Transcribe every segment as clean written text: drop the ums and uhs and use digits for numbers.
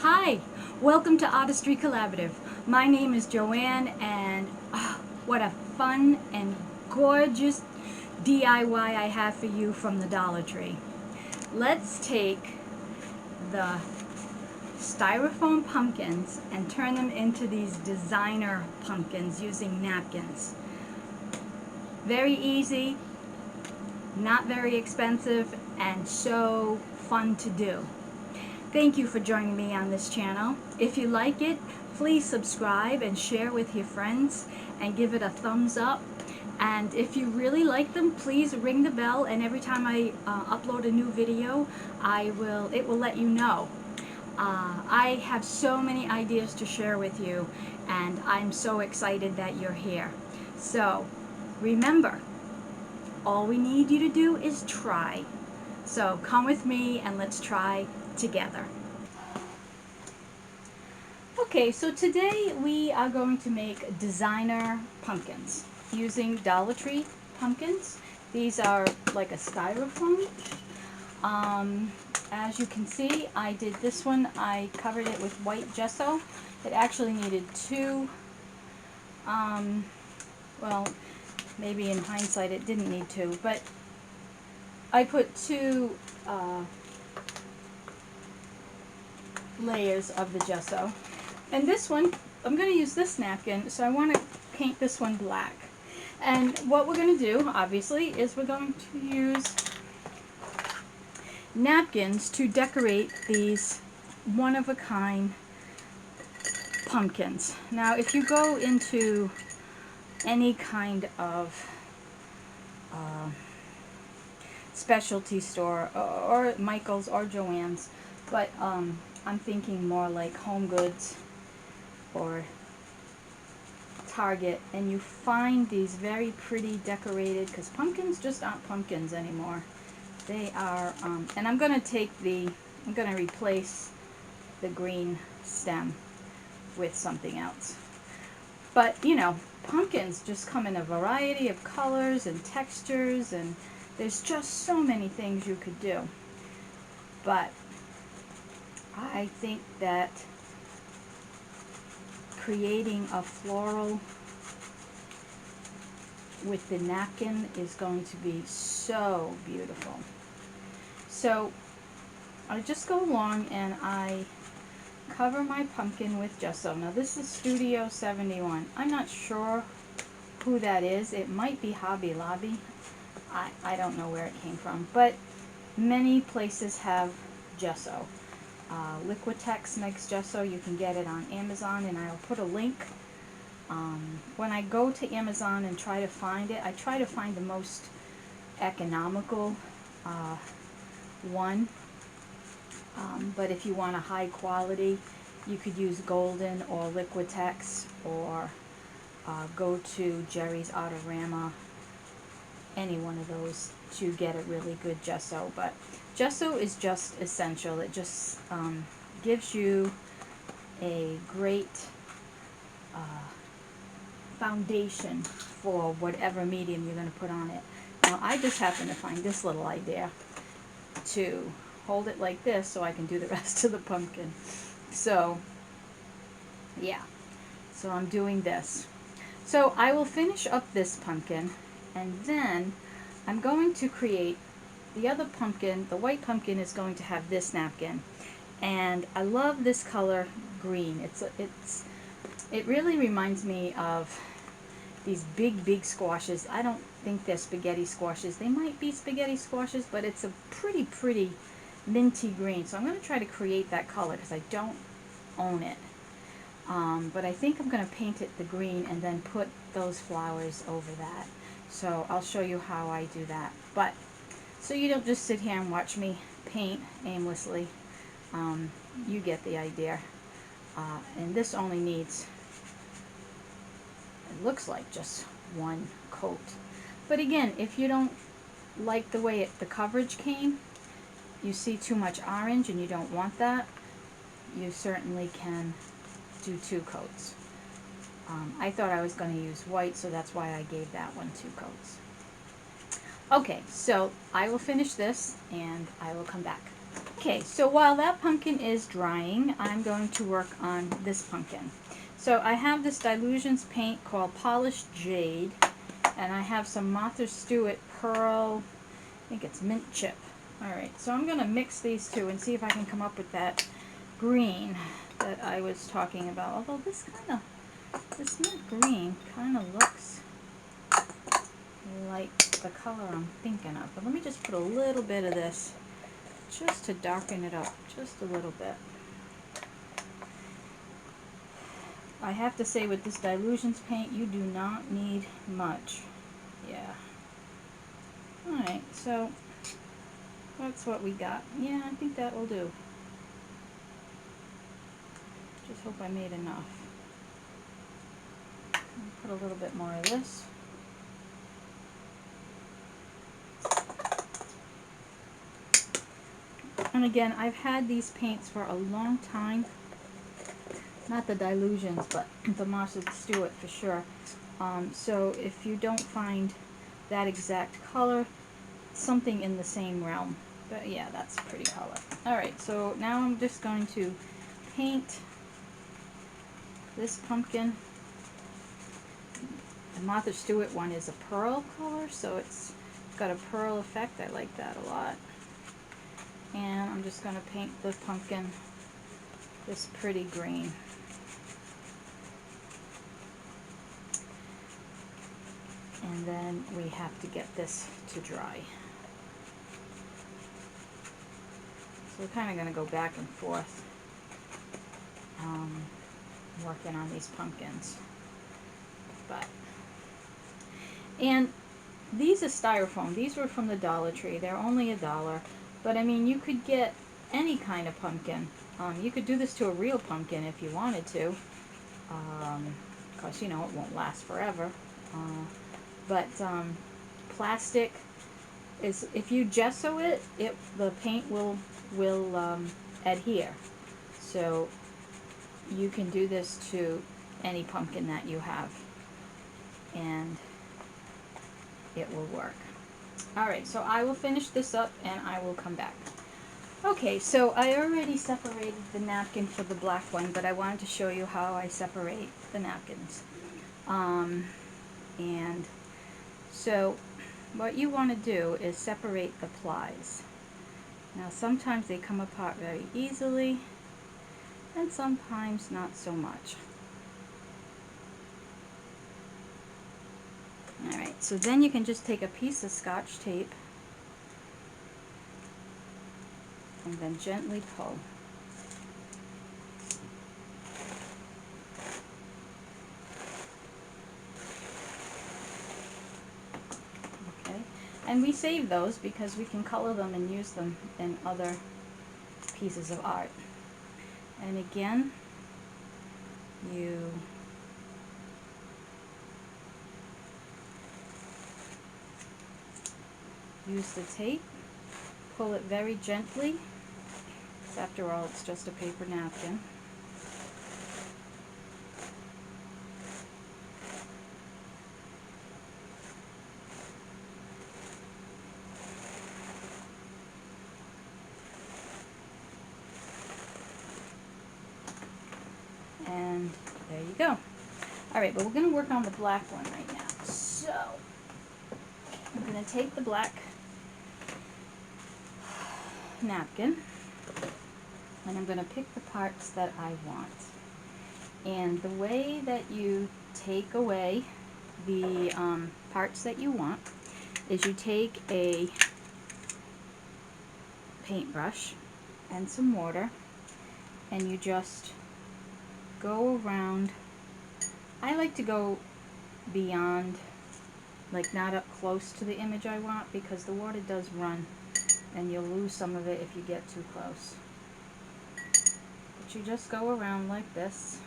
Hi, welcome to Artistry Collaborative. My name is JoAnn, and what a fun and gorgeous DIY I have for you from the Dollar Tree. Let's take the styrofoam pumpkins and turn them into these designer pumpkins using napkins. Very easy, not very expensive, and so fun to do. Thank you for joining me on this channel. If you like it, please subscribe and share with your friends and give it a thumbs up. And if you really like them, please ring the bell, and every time I upload a new video, it will let you know. I have so many ideas to share with you, and I'm so excited that you're here. So remember, all we need you to do is try. So come with me and let's try together. Okay, so today we are going to make designer pumpkins using Dollar Tree pumpkins. These are like a styrofoam. As you can see, I did this one. I covered it with white gesso. It actually needed two, well, maybe in hindsight it didn't need two, but I put two layers of the gesso. And this one, I'm going to use this napkin, so I want to paint this one black. And what we're going to do, obviously, is we're going to use napkins to decorate these one-of-a-kind pumpkins. Now, if you go into any kind of specialty store, or Michael's or JoAnn's, but I'm thinking more like Home Goods or Target, and you find these very pretty decorated, because pumpkins just aren't pumpkins anymore. They are, and I'm going to replace the green stem with something else. But, you know, pumpkins just come in a variety of colors and textures, and there's just so many things you could do. But I think that creating a floral with the napkin is going to be so beautiful. So I just go along and I cover my pumpkin with gesso. Now this is Studio 71. I'm not sure who that is. It might be Hobby Lobby. I don't know where it came from, but many places have gesso. Liquitex makes gesso. You can get it on Amazon, and I'll put a link. When I go to Amazon and try to find it, I try to find the most economical one. But if you want a high quality, you could use Golden or Liquitex, or go to Jerry's Autorama, any one of those, to get a really good gesso. But gesso is just essential. It just gives you a great foundation for whatever medium you're going to put on it. Now I just happen to find this little idea to hold it like this so I can do the rest of the pumpkin. So yeah, so I'm doing this. So I will finish up this pumpkin, and then I'm going to create the other pumpkin. The white pumpkin is going to have this napkin, and I love this color green. It really reminds me of these big squashes. I don't think they're spaghetti squashes. They might be spaghetti squashes, but it's a pretty minty green. So I'm going to try to create that color because I don't own it. But I think I'm going to paint it the green and then put those flowers over that. So I'll show you how I do that. But so you don't just sit here and watch me paint aimlessly. You get the idea. And this only needs, it looks like, just one coat. But again, if you don't like the way the coverage came, you see too much orange and you don't want that, you certainly can do two coats. I thought I was going to use white, so that's why I gave that one two coats. Okay, so I will finish this and I will come back. Okay. Okay, so while that pumpkin is drying, I'm going to work on this pumpkin. So I have this Dilutions paint called Polished Jade, and I have some Martha Stewart Pearl, I think it's mint chip. Alright, so I'm going to mix these two and see if I can come up with that green that I was talking about. Although this mint green kind of looks like the color I'm thinking of. But let me just put a little bit of this just to darken it up just a little bit. I have to say with this Dilutions paint, you do not need much. Yeah. Alright, so that's what we got. Yeah, I think that will do. Just hope I made enough. Put a little bit more of this. And again, I've had these paints for a long time. Not the Dilutions, but the Martha Stewart for sure. So if you don't find that exact color, something in the same realm. But yeah, that's a pretty color. Alright, so now I'm just going to paint this pumpkin. The Martha Stewart one is a pearl color, so it's got a pearl effect. I like that a lot. And I'm just going to paint the pumpkin this pretty green. And then we have to get this to dry. So we're kind of going to go back and forth working on these pumpkins. And these are styrofoam. These were from the Dollar Tree. They're only $1. But I mean, you could get any kind of pumpkin. You could do this to a real pumpkin if you wanted to. Because, you know, it won't last forever. But plastic is, if you gesso it, the paint will adhere. So you can do this to any pumpkin that you have, and it will work. Alright, so I will finish this up and I will come back. Okay, so I already separated the napkin for the black one, but I wanted to show you how I separate the napkins. And so what you want to do is separate the plies. Now sometimes they come apart very easily, and sometimes not so much. Alright, so then you can just take a piece of Scotch tape and then gently pull. Okay, and we save those because we can color them and use them in other pieces of art. And again, you use the tape, pull it very gently, because after all it's just a paper napkin. And there you go. Alright, but we're going to work on the black one right now. So, I'm going to take the black napkin and I'm going to pick the parts that I want. And the way that you take away the parts that you want is you take a paintbrush and some water and you just go around. I like to go beyond, like not up close to the image I want, because the water does run and you'll lose some of it if you get too close. But you just go around like this.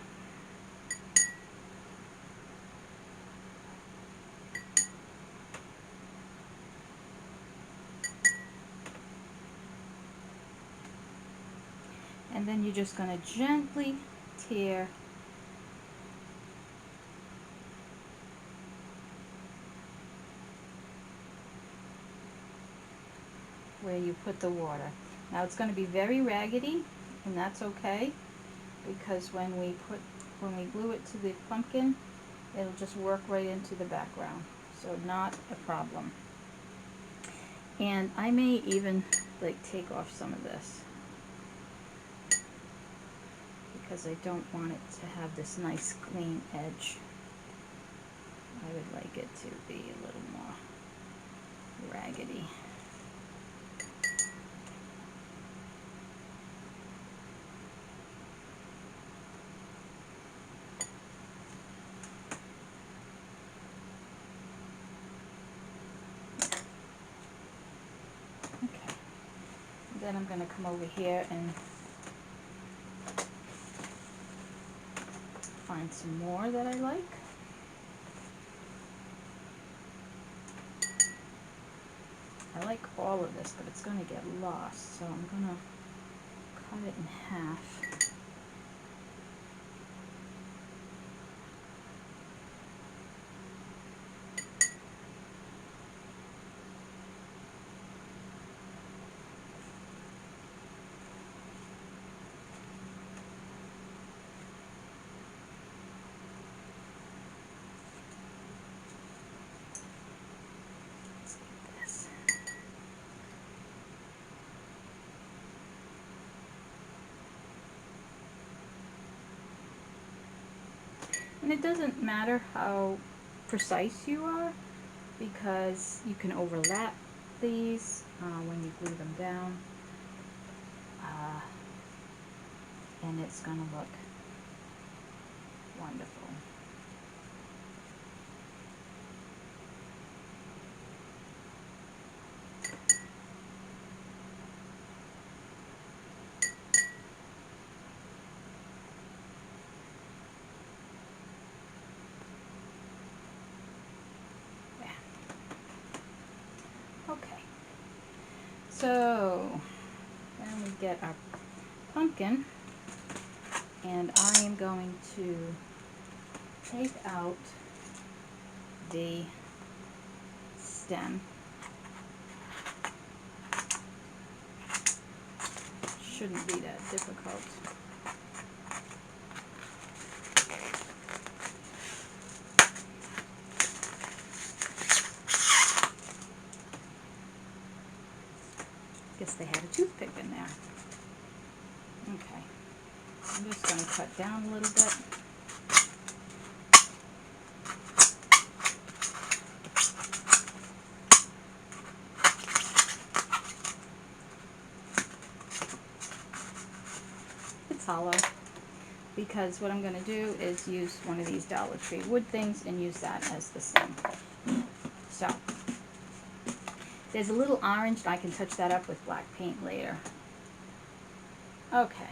And then you're just going to gently tear where you put the water. Now it's going to be very raggedy, and that's okay, because when we glue it to the pumpkin, it'll just work right into the background, so not a problem. And I may even like take off some of this, because I don't want it to have this nice clean edge. I would like it to be a little more raggedy. Okay. Then I'm going to come over here and find some more that I like. I like all of this, but it's going to get lost, so I'm going to cut it in half. And it doesn't matter how precise you are, because you can overlap these when you glue them down, and it's going to look wonderful. Okay, so then we get our pumpkin, and I am going to take out the stem. Shouldn't be that difficult. Guess they had a toothpick in there. Okay, I'm just going to cut down a little bit. It's hollow, because what I'm going to do is use one of these Dollar Tree wood things and use that as the stem. So there's a little orange, and I can touch that up with black paint later. Okay,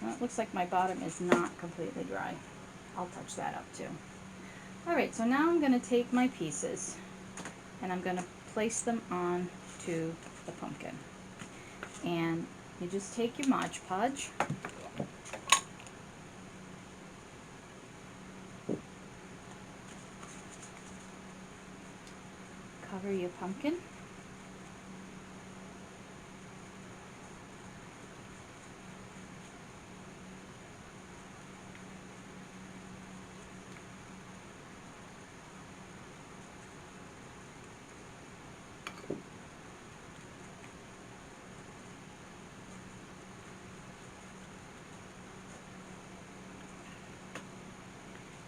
well, it looks like my bottom is not completely dry. I'll touch that up too. Alright, so now I'm going to take my pieces and I'm going to place them on to the pumpkin. And you just take your Mod Podge, cover your pumpkin,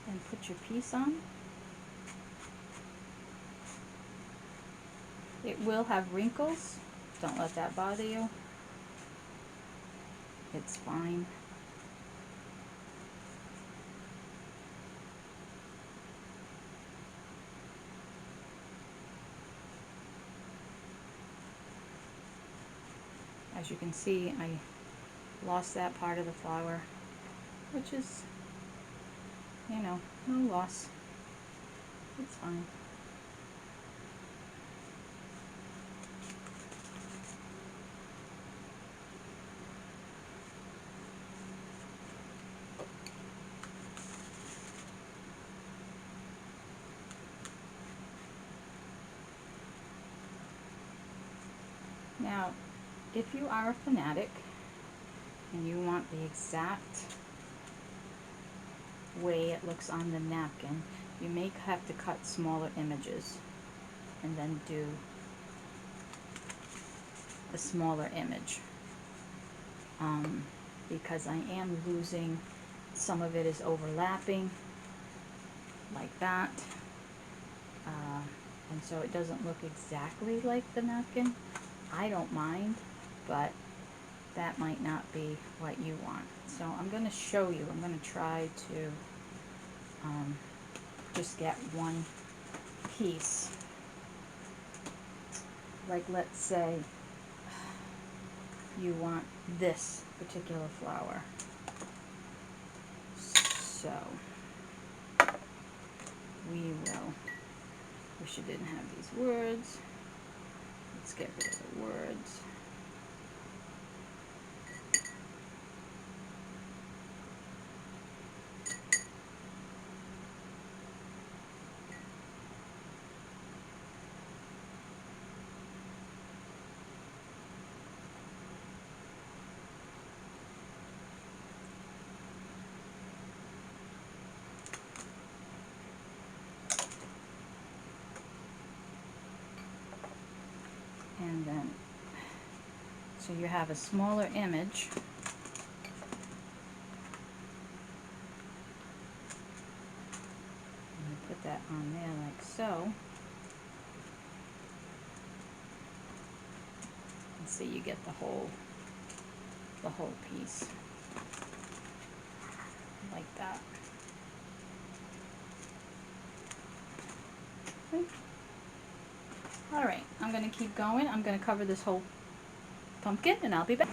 and put your piece on. It will have wrinkles. Don't let that bother you. It's fine. As you can see, I lost that part of the flower, which is, you know, no loss. It's fine. Now, if you are a fanatic and you want the exact way it looks on the napkin, you may have to cut smaller images and then do a smaller image, because I am losing, some of it is overlapping like that, and so it doesn't look exactly like the napkin. I don't mind, but that might not be what you want. So I'm going to show you. I'm going to try to just get one piece. Like, let's say you want this particular flower. So we will, wish you didn't have these words. Let's get rid of the words. And then, so you have a smaller image. And you put that on there like so. And so you get the whole piece. Like that. Okay. All right, I'm going to keep going. I'm going to cover this whole pumpkin and I'll be back.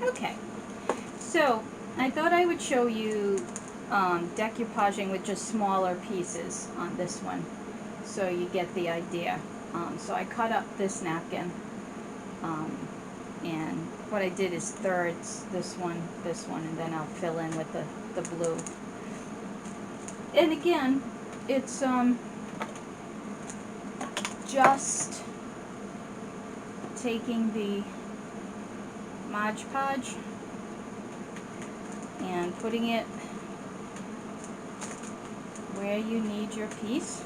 Okay, so I thought I would show you decoupaging with just smaller pieces on this one, so you get the idea. So I cut up this napkin, and what I did is thirds, this one, and then I'll fill in with the blue. And again, it's just taking the Podge and putting it where you need your piece.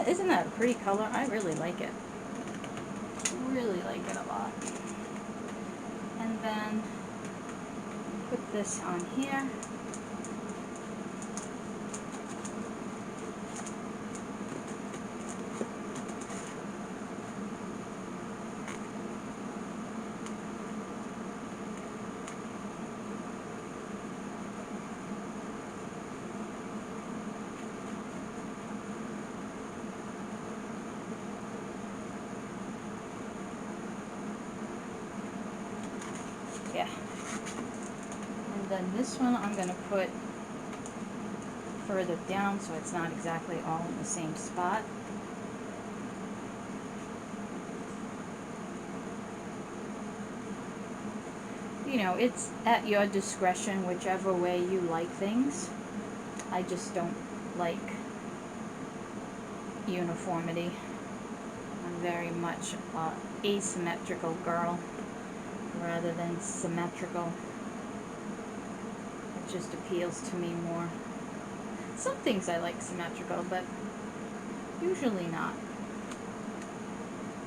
Isn't that a pretty color? I really like it. Really like it a lot. And then put this on here. Yeah. And then this one I'm going to put further down so it's not exactly all in the same spot. You know, it's at your discretion, whichever way you like things. I just don't like uniformity. I'm very much an asymmetrical girl rather than symmetrical. It just appeals to me more. Some things I like symmetrical, but usually not.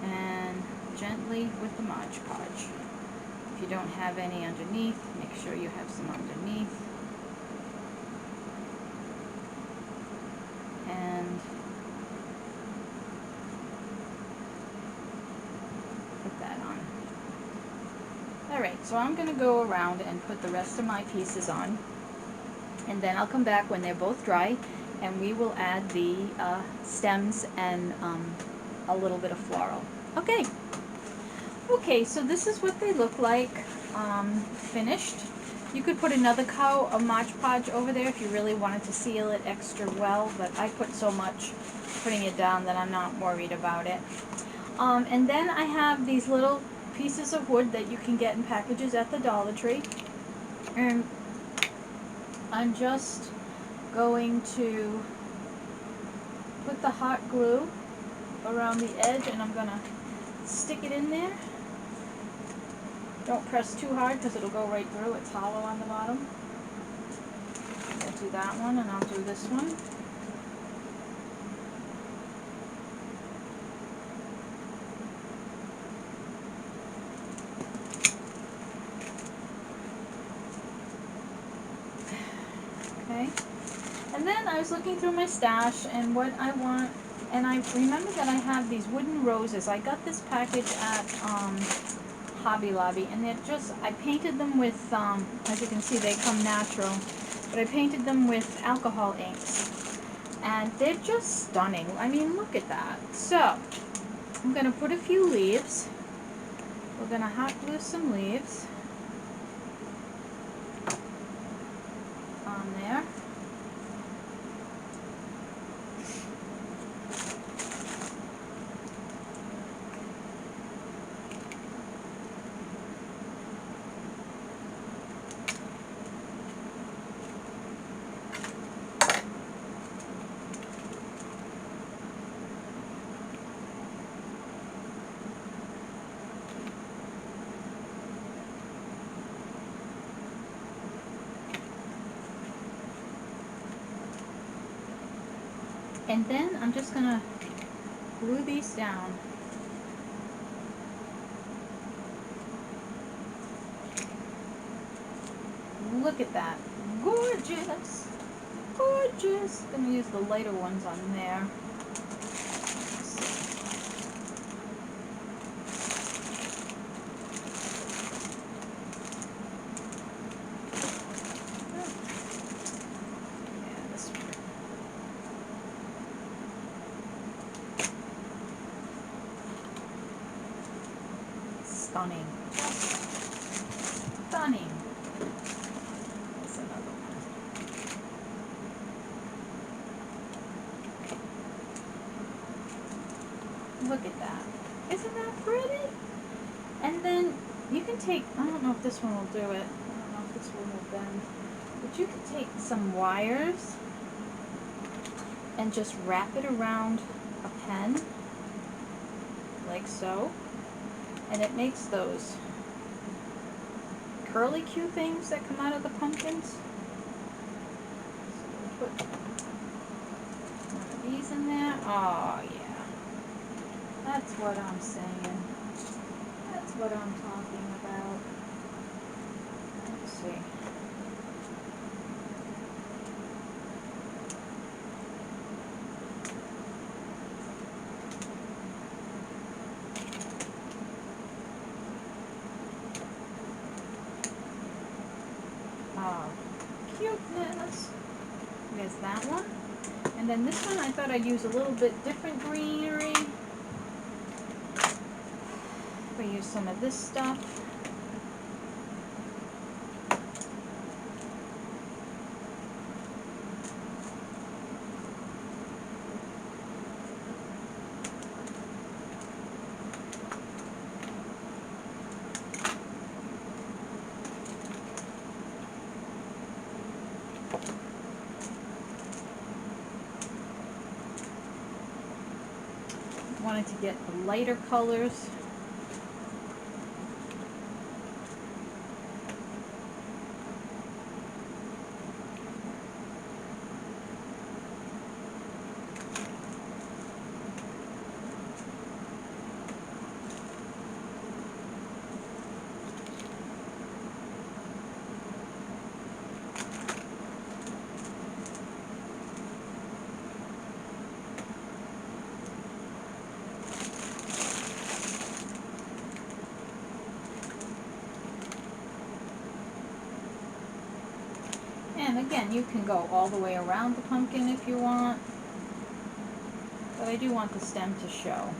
And gently with the Mod Podge. If you don't have any underneath, make sure you have some underneath. And put that on. Alright, so I'm going to go around and put the rest of my pieces on. And then I'll come back when they're both dry and we will add the stems and a little bit of floral. Okay. Okay, so this is what they look like finished. You could put another coat of Mod Podge over there if you really wanted to seal it extra well, but I put so much putting it down that I'm not worried about it. And then I have these little pieces of wood that you can get in packages at the Dollar Tree. And I'm just going to put the hot glue around the edge, and I'm going to stick it in there. Don't press too hard because it'll go right through. It's hollow on the bottom. I'll do that one, and I'll do this one. Okay. And then I was looking through my stash and what I want, and I remember that I have these wooden roses. I got this package at Hobby Lobby, and they're just, I painted them with, as you can see, they come natural, but I painted them with alcohol inks, and they're just stunning. I mean, look at that. So, I'm going to put a few leaves. We're going to hot glue some leaves on there. And then I'm just going to glue these down. Look at that. Gorgeous! Gorgeous! I'm going to use the lighter ones on there. Stunning. Stunning. That's another one. Look at that. Isn't that pretty? And then you can take, I don't know if this one will do it. I don't know if this one will bend. But you can take some wires and just wrap it around a pen, like so. And it makes those curly Q things that come out of the pumpkins. So we'll put one of these in there. Oh yeah. That's what I'm saying. That's what I'm talking about. Let's see. Oh, cuteness. There's that one. And then this one, I thought I'd use a little bit different greenery. We use some of this stuff. Wanted to get the lighter colors. And again, you can go all the way around the pumpkin if you want, but I do want the stem to show.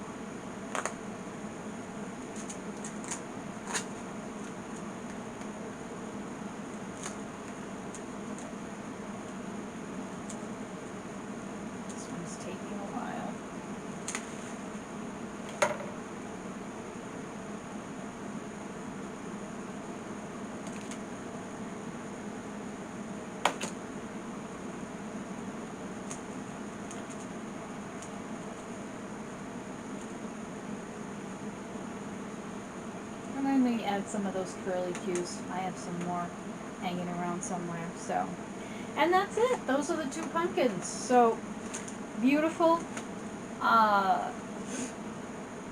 I'm going to add some of those curly cues. I have some more hanging around somewhere. So, and that's it. Those are the 2 pumpkins. So beautiful.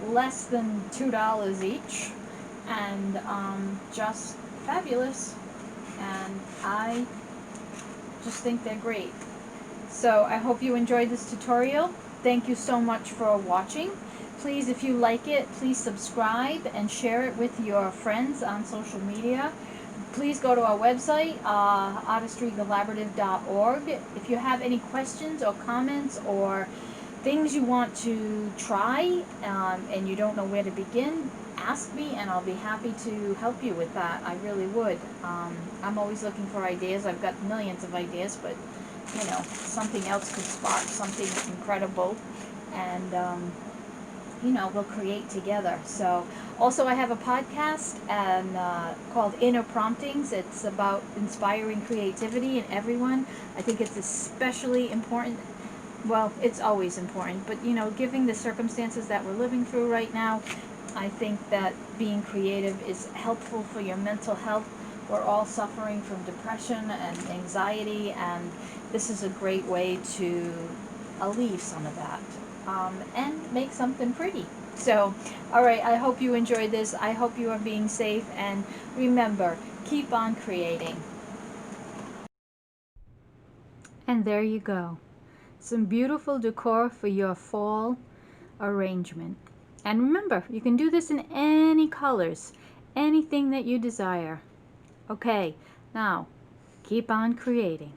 Less than $2 each, and just fabulous. And I just think they're great. So I hope you enjoyed this tutorial. Thank you so much for watching. Please, if you like it, please subscribe and share it with your friends on social media. Please go to our website, artistrycollaborative.org. If you have any questions or comments or things you want to try and you don't know where to begin, ask me and I'll be happy to help you with that. I really would. I'm always looking for ideas. I've got millions of ideas, but you know, something else could spark something incredible, and you know, we'll create together. So also I have a podcast and called Inner Promptings. It's about inspiring creativity in everyone. I think it's especially important. Well, it's always important, but you know, given the circumstances that we're living through right now, I think that being creative is helpful for your mental health. We're all suffering from depression and anxiety, and this is a great way to alleviate some of that and make something pretty. So, all right, I hope you enjoyed this. I hope you are being safe, and remember, keep on creating. And there you go. Some beautiful decor for your fall arrangement. And remember, you can do this in any colors, anything that you desire. Okay, now keep on creating.